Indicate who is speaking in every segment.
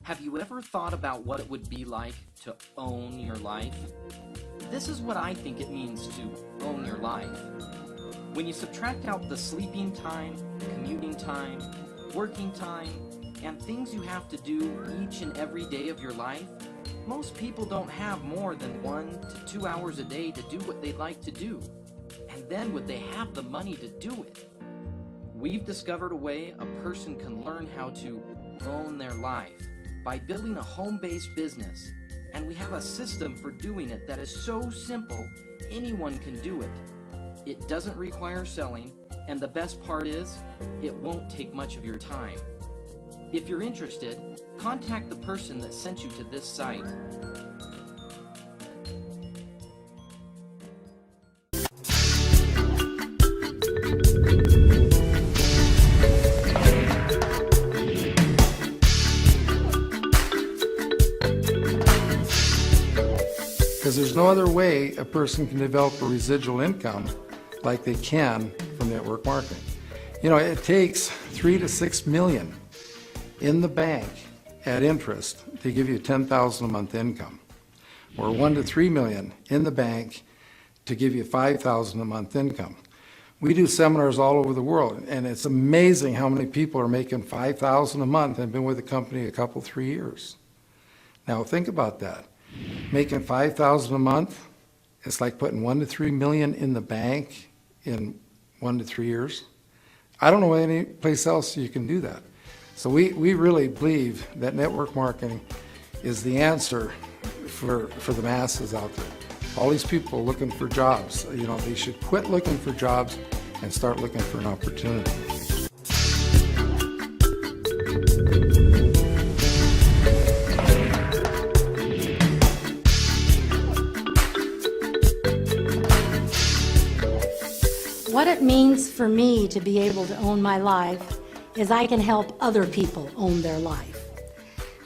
Speaker 1: Have you ever thought about what it would be like to own your life? This is what I think it means to own your life. When you subtract out the sleeping time, commuting time, working time, and things you have to do each and every day of your life, most people don't have more than 1 to 2 hours a day to do what they'd like to do. And then would they have the money to do it? We've discovered a way a person can learn how to own their life by building a home-based business. And we have a system for doing it that is so simple, anyone can do it. It doesn't require selling, and the best part is, it won't take much of your time. If you're interested, contact the person that sent you to this site.
Speaker 2: Because there's no other way a person can develop a residual income like they can from network marketing. You know, it takes 3 to 6 million in the bank at interest to give you 10,000 a month income, or 1 to 3 million in the bank to give you 5,000 a month income. We do seminars all over the world, and it's amazing how many people are making 5,000 a month and have been with the company a couple, 3 years. Now think about that. Making 5,000 a month, it's like putting 1 to 3 million in the bank in 1 to 3 years. I don't know any place else you can do that. So we really believe that network marketing is the answer for the masses out there. All these people looking for jobs, you know, they should quit looking for jobs and start looking for an opportunity.
Speaker 3: What it means for me to be able to own my life is I can help other people own their life.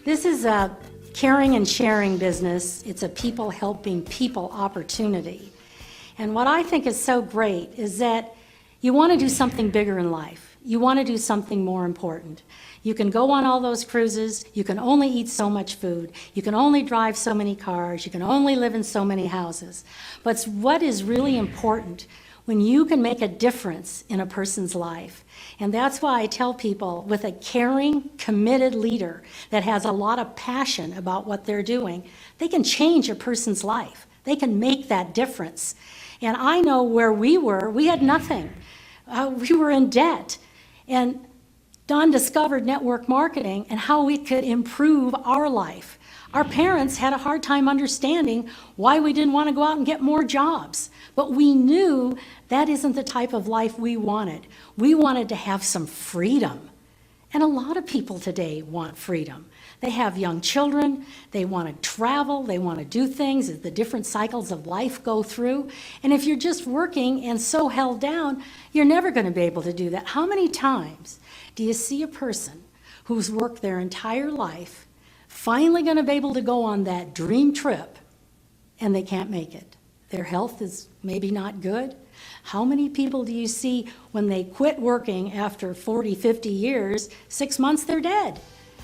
Speaker 3: This is a caring and sharing business. It's a people helping people opportunity. And what I think is so great is that you want to do something bigger in life. You want to do something more important. You can go on all those cruises, you can only eat so much food, you can only drive so many cars, you can only live in so many houses. But what is really important when you can make a difference in a person's life. And that's why I tell people, with a caring, committed leader that has a lot of passion about what they're doing, they can change a person's life. They can make that difference. And I know where we were, we had nothing. We were in debt. And Don discovered network marketing and how we could improve our life. Our parents had a hard time understanding why we didn't want to go out and get more jobs. But we knew that isn't the type of life we wanted. We wanted to have some freedom. And a lot of people today want freedom. They have young children, they want to travel, they want to do things as the different cycles of life go through. And if you're just working and so held down, you're never going to be able to do that. How many times do you see a person who's worked their entire life finally going to be able to go on that dream trip and they can't make it? Their health is maybe not good. How many people do you see when they quit working after 40, 50 years, 6 months they're dead?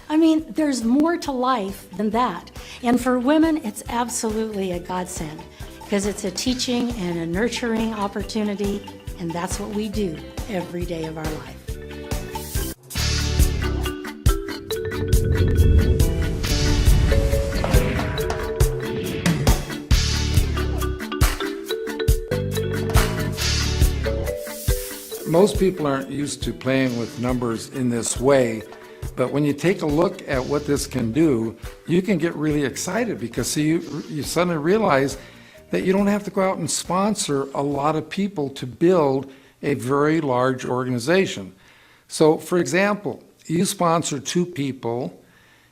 Speaker 3: I mean, there's more to life than that. And for women, it's absolutely a godsend because it's a teaching and a nurturing opportunity, and that's what we do every day of our life.
Speaker 2: Most people aren't used to playing with numbers in this way, but when you take a look at what this can do, you can get really excited because see, you suddenly realize that you don't have to go out and sponsor a lot of people to build a very large organization. So for example, you sponsor 2 people,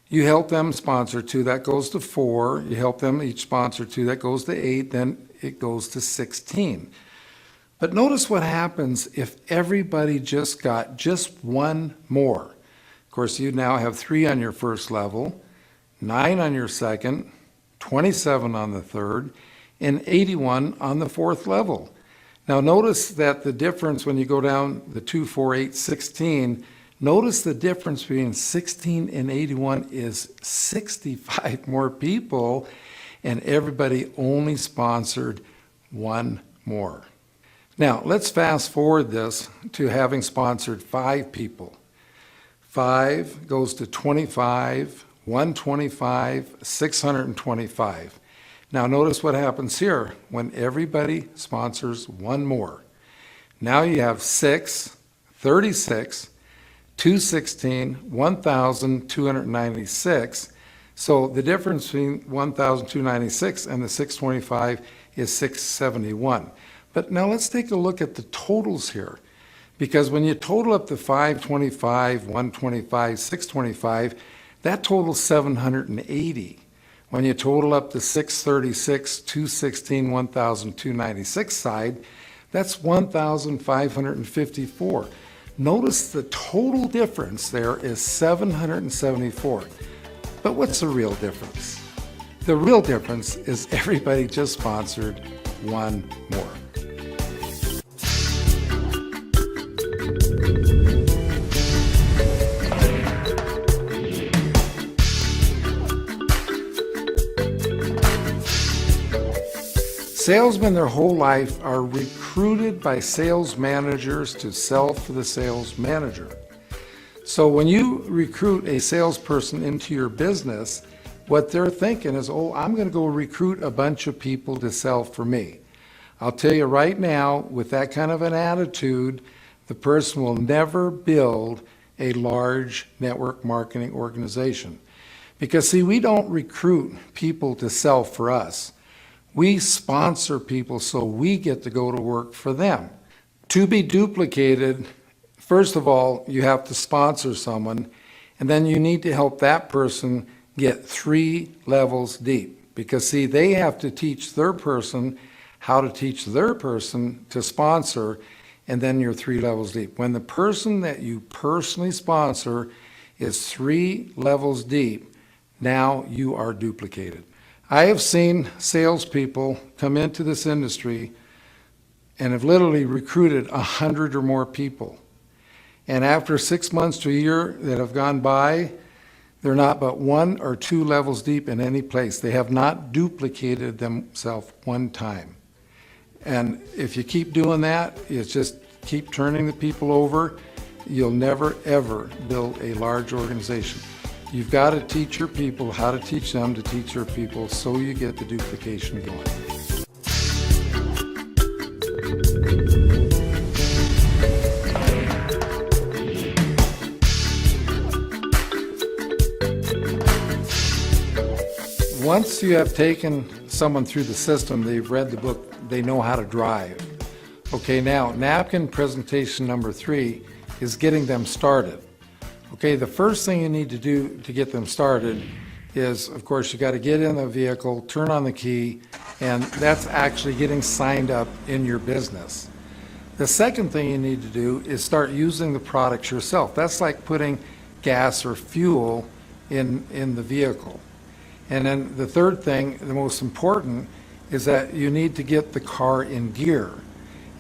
Speaker 2: you help them sponsor 2, that goes to 4, you help them each sponsor 2, that goes to 8, then it goes to 16. But notice what happens if everybody just got just 1 more. Of course, you now have 3 on your first level, 9 on your second, 27 on the third, and 81 on the 4th level. Now notice that the difference when you go down the 2, 4, 8, 16, Notice the difference between 16 and 81 is 65 more people, and everybody only sponsored one more. Now, let's fast forward this to having sponsored 5 people. 5 goes to 25, 125, 625. Now, notice what happens here when everybody sponsors one more. Now you have 6, 36, 216, 1,296. So the difference between 1,296 and the 625 is 671. But now let's take a look at the totals here. Because when you total up the 525, 125, 625, that totals 780. When you total up the 636, 216, 1,296 side, that's 1,554. Notice the total difference there is 774. But what's the real difference? The real difference is everybody just sponsored one more. Salesmen their whole life are recruited by sales managers to sell for the sales manager. So when you recruit a salesperson into your business, what they're thinking is, oh, I'm going to go recruit a bunch of people to sell for me. I'll tell you right now, with that kind of an attitude, the person will never build a large network marketing organization. Because see, we don't recruit people to sell for us. We sponsor people so we get to go to work for them. To be duplicated, first of all, you have to sponsor someone, and then you need to help that person get 3 levels deep. Because see, they have to teach their person how to teach their person to sponsor, and then you're 3 levels deep. When the person that you personally sponsor is 3 levels deep, now you are duplicated. I have seen salespeople come into this industry and have literally recruited 100 or more people. And after 6 months to a year that have gone by, they're not but 1 or 2 levels deep in any place. They have not duplicated themselves one time. And if you keep doing that, it's just keep turning the people over. You'll never, ever build a large organization. You've got to teach your people how to teach them to teach their people so you get the duplication going. Once you have taken someone through the system, they've read the book, they know how to drive. Okay, now napkin presentation number 3 is getting them started. Okay, the first thing you need to do to get them started is, of course, you got to get in the vehicle, turn on the key, and that's actually getting signed up in your business. The second thing you need to do is start using the products yourself. That's like putting gas or fuel in the vehicle. And then the third thing, the most important, is that you need to get the car in gear.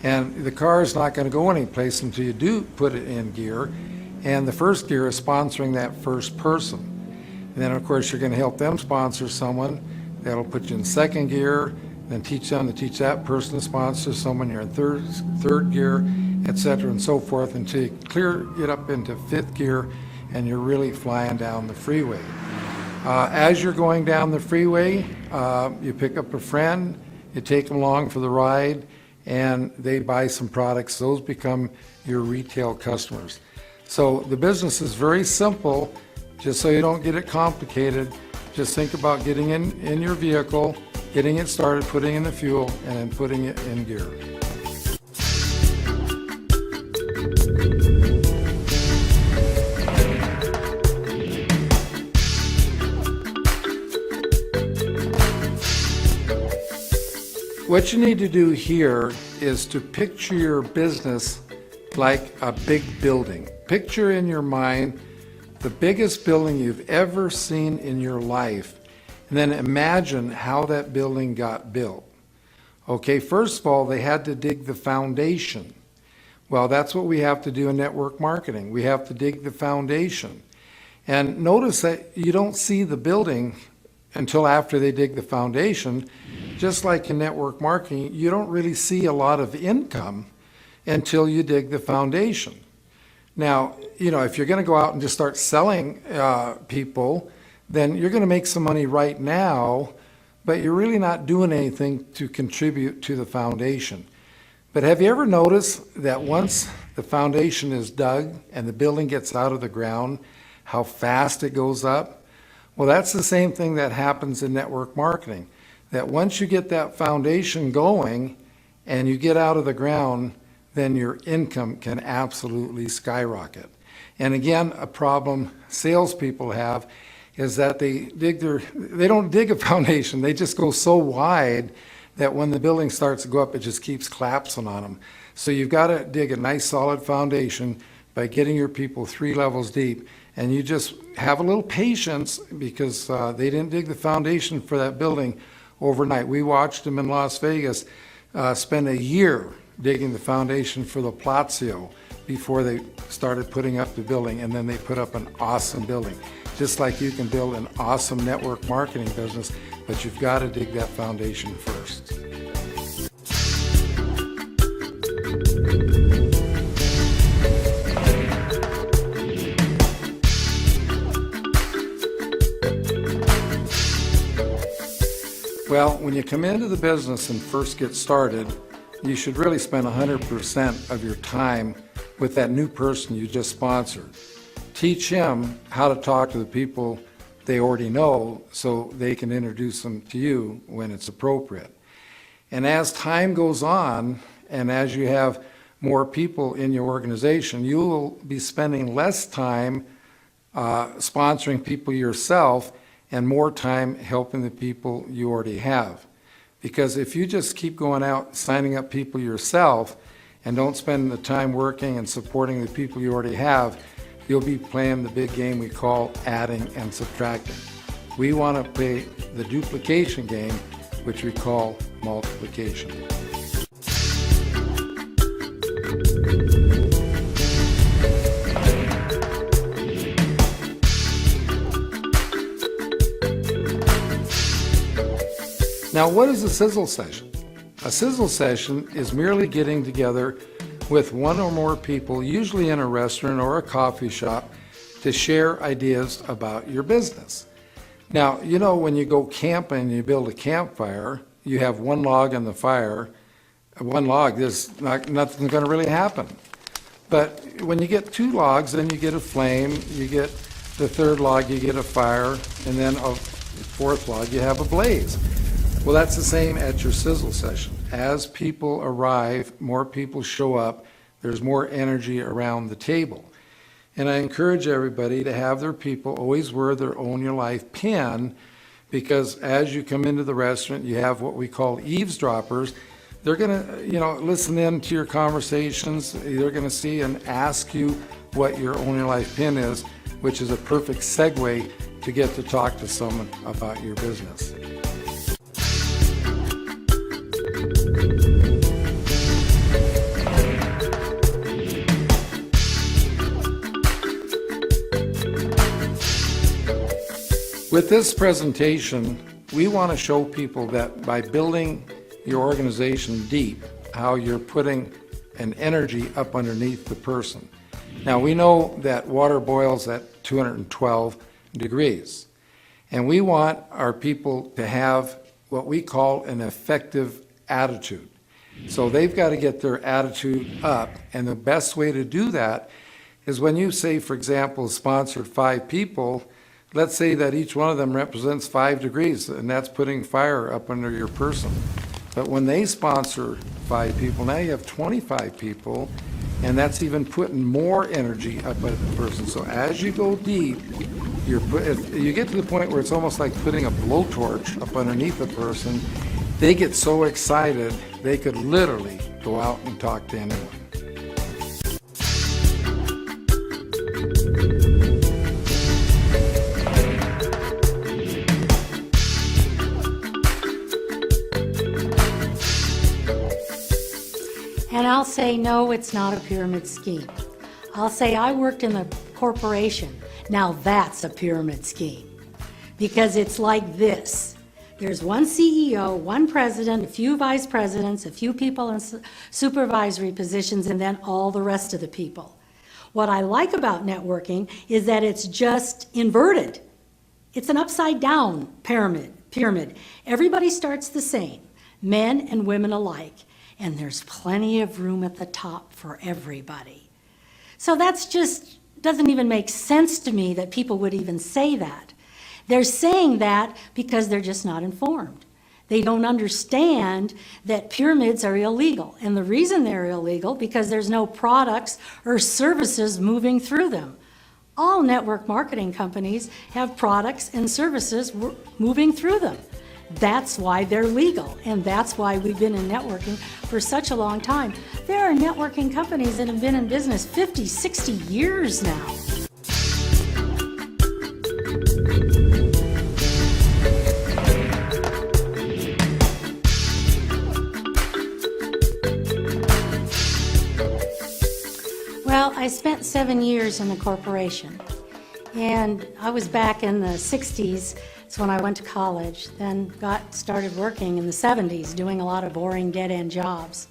Speaker 2: And the car is not going to go anyplace until you do put it in gear. And the first gear is sponsoring that first person. And then, of course, you're going to help them sponsor someone. That'll put you in second gear, then teach them to teach that person to sponsor someone. You're in third gear, etc., and so forth, until you get up into 5th gear, and you're really flying down the freeway. As you're going down the freeway, you pick up a friend, you take them along for the ride, and they buy some products. Those become your retail customers. So the business is very simple. Just so you don't get it complicated, just think about getting in your vehicle, getting it started, putting in the fuel, and then putting it in gear. What you need to do here is to picture your business like a big building. Picture in your mind the biggest building you've ever seen in your life, and then imagine how that building got built. Okay, first of all, they had to dig the foundation. Well, that's what we have to do in network marketing. We have to dig the foundation. And notice that you don't see the building until after they dig the foundation. Just like in network marketing, you don't really see a lot of income until you dig the foundation. Now, if you're going to go out and just start selling people, then you're going to make some money right now, but you're really not doing anything to contribute to the foundation. But have you ever noticed that once the foundation is dug and the building gets out of the ground, how fast it goes up? Well, that's the same thing that happens in network marketing, that once you get that foundation going and you get out of the ground, then your income can absolutely skyrocket. And again, a problem salespeople have is that they don't dig a foundation, they just go so wide that when the building starts to go up, it just keeps collapsing on them. So you've got to dig a nice solid foundation by getting your people 3 levels deep. And you just have a little patience because they didn't dig the foundation for that building overnight. We watched them in Las Vegas spend a year digging the foundation for the Palazzo before they started putting up the building, and then they put up an awesome building. Just like you can build an awesome network marketing business, but you've got to dig that foundation first. Well, when you come into the business and first get started, you should really spend 100% of your time with that new person you just sponsored. Teach him how to talk to the people they already know so they can introduce them to you when it's appropriate. And as time goes on, and as you have more people in your organization, you will be spending less time sponsoring people yourself and more time helping the people you already have. Because if you just keep going out signing up people yourself and don't spend the time working and supporting the people you already have, you'll be playing the big game we call adding and subtracting. We want to play the duplication game, which we call multiplication. Now, what is a sizzle session? A sizzle session is merely getting together with one or more people, usually in a restaurant or a coffee shop, to share ideas about your business. Now, when you go camping and you build a campfire, you have one log in the fire. One log, nothing's going to really happen. But when you get 2 logs, then you get a flame, you get the 3rd log, you get a fire, and then a 4th log, you have a blaze. Well, that's the same at your sizzle session. As people arrive, more people show up, there's more energy around the table. And I encourage everybody to have their people always wear their Own Your Life pin, because as you come into the restaurant, you have what we call eavesdroppers. They're going to, listen in to your conversations. They're going to see and ask you what your Own Your Life pin is, which is a perfect segue to get to talk to someone about your business. With this presentation, we want to show people that by building your organization deep, how you're putting an energy up underneath the person. Now, we know that water boils at 212 degrees, and we want our people to have what we call an effective attitude. So they've got to get their attitude up, and the best way to do that is when you say, for example, sponsored 5 people, let's say that each one of them represents 5 degrees, and that's putting fire up under your person. But when they sponsor 5 people, now you have 25 people, and that's even putting more energy up under the person. So as you go deep, you get to the point where it's almost like putting a blowtorch up underneath the person. They get so excited, they could literally go out and talk to anyone. And I'll
Speaker 3: say, no, it's not a pyramid scheme. I'll say, I worked in a corporation. Now that's a pyramid scheme. Because it's like this. There's one CEO, one president, a few vice presidents, a few people in supervisory positions, and then all the rest of the people. What I like about networking is that it's just inverted. It's an upside down pyramid. Everybody starts the same, men and women alike, and there's plenty of room at the top for everybody. So that's just, doesn't even make sense to me that people would even say that. They're saying that because they're just not informed. They don't understand that pyramids are illegal. And the reason they're illegal, because there's no products or services moving through them. All network marketing companies have products and services moving through them. That's why they're legal, and that's why we've been in networking for such a long time. There are networking companies that have been in business 50, 60 years now. Well, I spent 7 years in the corporation, and I was back in the 60s. It's when I went to college, then started working in the 70s, doing a lot of boring dead-end jobs.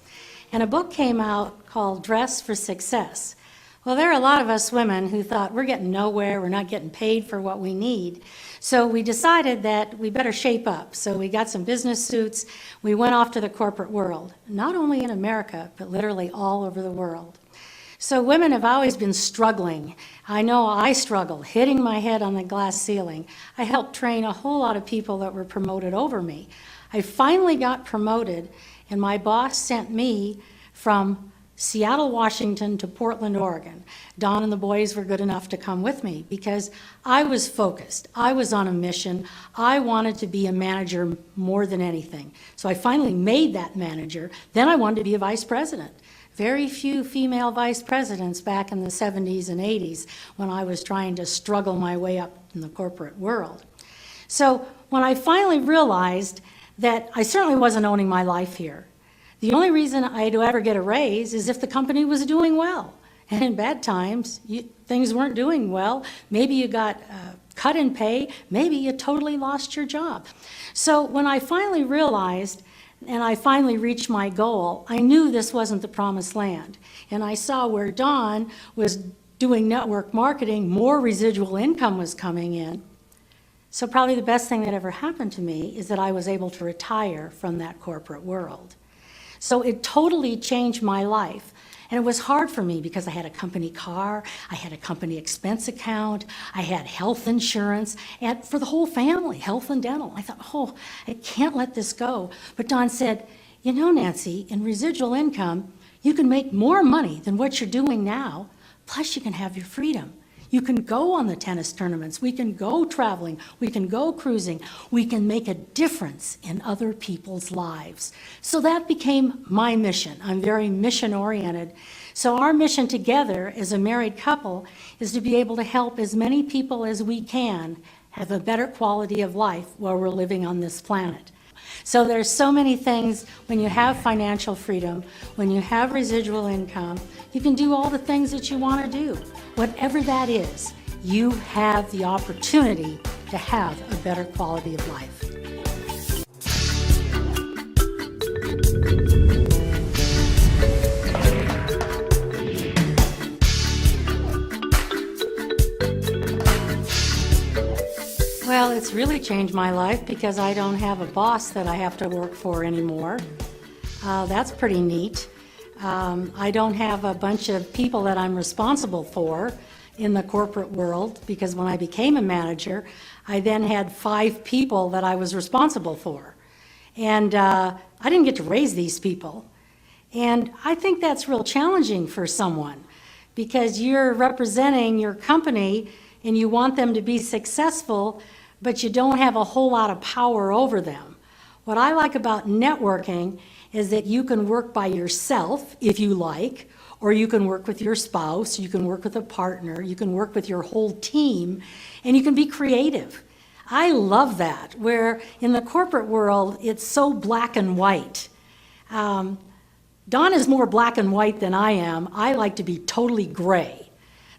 Speaker 3: And a book came out called Dress for Success. Well, there are a lot of us women who thought we're getting nowhere, we're not getting paid for what we need. So we decided that we better shape up. So we got some business suits, we went off to the corporate world, not only in America, but literally all over the world. So women have always been struggling. I know I struggled, hitting my head on the glass ceiling. I helped train a whole lot of people that were promoted over me. I finally got promoted, and my boss sent me from Seattle, Washington to Portland, Oregon. Don and the boys were good enough to come with me because I was focused. I was on a mission. I wanted to be a manager more than anything. So I finally made that manager. Then I wanted to be a vice president. Very few female vice presidents back in the 70s and 80s when I was trying to struggle my way up in the corporate world. So when I finally realized that I certainly wasn't owning my life here, the only reason I'd ever get a raise is if the company was doing well. And in bad times, things weren't doing well. Maybe you got cut in pay, maybe you totally lost your job. So when I finally realized and I finally reached my goal, I knew this wasn't the promised land. And I saw where Don was doing network marketing, more residual income was coming in. So probably the best thing that ever happened to me is that I was able to retire from that corporate world. So it totally changed my life. And it was hard for me because I had a company car, I had a company expense account, I had health insurance, and for the whole family, health and dental. I thought, oh, I can't let this go. But Don said, you know, Nancy, in residual income, you can make more money than what you're doing now, plus you can have your freedom. You can go on the tennis tournaments, we can go traveling, we can go cruising, we can make a difference in other people's lives. So that became my mission. I'm very mission-oriented. So our mission together as a married couple is to be able to help as many people as we can have a better quality of life while we're living on this planet. So there's so many things when you have financial freedom, when you have residual income, you can do all the things that you want to do. Whatever that is, you have the opportunity to have a better quality of life. Well, it's really changed my life because I don't have a boss that I have to work for anymore. That's pretty neat. I don't have a bunch of people that I'm responsible for in the corporate world because when I became a manager, I then had 5 people that I was responsible for. And I didn't get to raise these people. And I think that's real challenging for someone because you're representing your company and you want them to be successful, but you don't have a whole lot of power over them. What I like about networking is that you can work by yourself if you like, or you can work with your spouse, you can work with a partner, you can work with your whole team, and you can be creative. I love that, where in the corporate world, it's so black and white. Don is more black and white than I am. I like to be totally gray.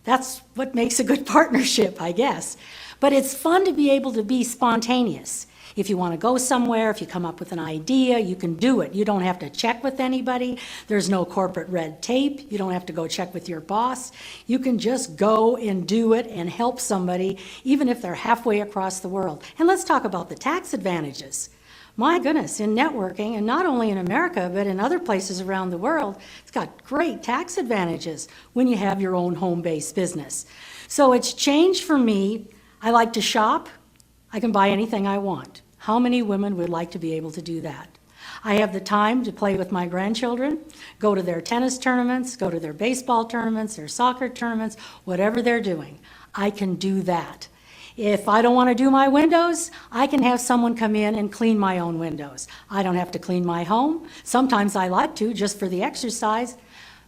Speaker 3: That's what makes a good partnership, I guess. But it's fun to be able to be spontaneous. If you want to go somewhere, if you come up with an idea, you can do it. You don't have to check with anybody. There's no corporate red tape. You don't have to go check with your boss. You can just go and do it and help somebody, even if they're halfway across the world. And let's talk about the tax advantages. My goodness, in networking, and not only in America, but in other places around the world, it's got great tax advantages when you have your own home-based business. So it's changed for me. I like to shop. I can buy anything I want. How many women would like to be able to do that? I have the time to play with my grandchildren, go to their tennis tournaments, go to their baseball tournaments, their soccer tournaments, whatever they're doing. I can do that. If I don't want to do my windows, I can have someone come in and clean my own windows. I don't have to clean my home. Sometimes I like to, just for the exercise.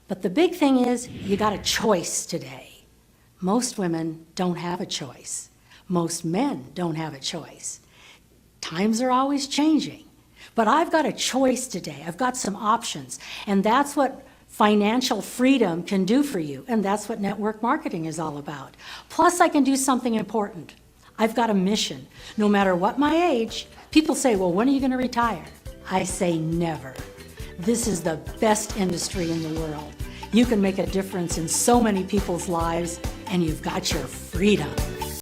Speaker 3: But the big thing is, you got a choice today. Most women don't have a choice. Most men don't have a choice. Times are always changing. But I've got a choice today. I've got some options. And that's what financial freedom can do for you. And that's what network marketing is all about. Plus, I can do something important. I've got a mission. No matter what my age, people say, well, when are you going to retire? I say never. This is the best industry in the world. You can make a difference in so many people's lives, and you've got your freedom.